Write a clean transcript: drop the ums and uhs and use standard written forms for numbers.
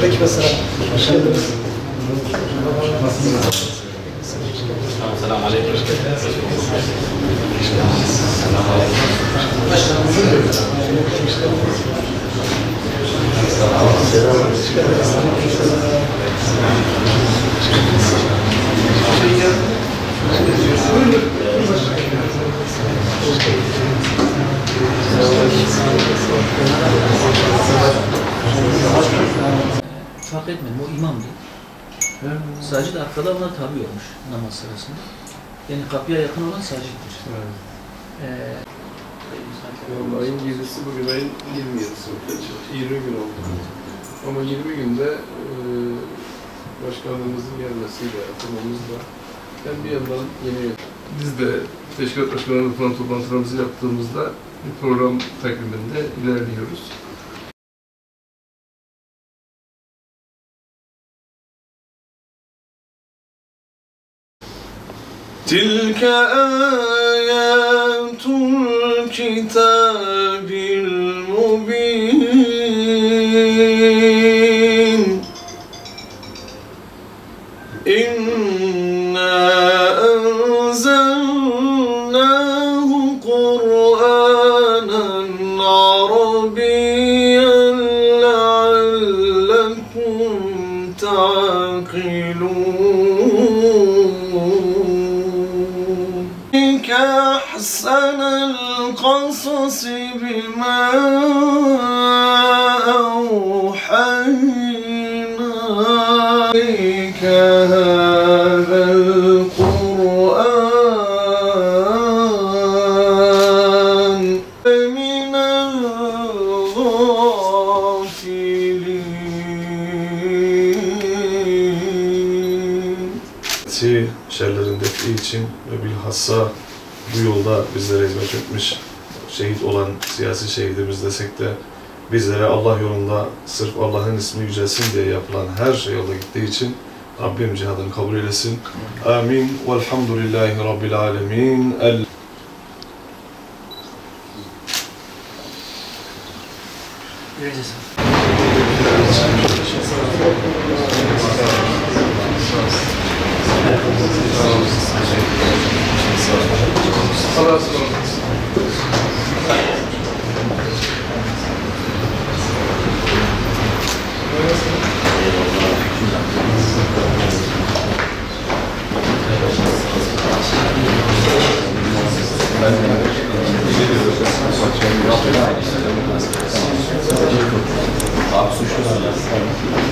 Aleykümselam. Hoş geldiniz. Selamun aleyküm. Fark etmedim, o imamdı. Sacit arkada ona tabi olmuş namaz sırasında. Yani kapıya yakın olan Sacit'tir. Ayın 7'si bugün ayın 27'si. 20 gün oldu. Ama 20 günde başkanlığımızın gelmesiyle, atılmamızla ben bir yandan yeni... Biz de teşkilat başkanlarımızla falan toplantılarımızı yaptığımızda bir program takviminde ilerliyoruz. تلك آيات الكتاب المبين إنا أنزلناه قرآنا عربيا لعلكم تعقلون أحسن القصص بما أوحينا إليك هذا القرآن من الغافلين. Şerlerin defi için ve bilhassa bu yolda bizlere hizmet etmiş, şehit olan siyasi şehidimiz desek de bizlere Allah yolunda sırf Allah'ın ismi yücelsin diye yapılan her şey yolda gittiği için Rabbim cihadını kabul eylesin. Amin. Velhamdülillahi Rabbil alemin. Allah'a ısmarladık. Abi suçlusun.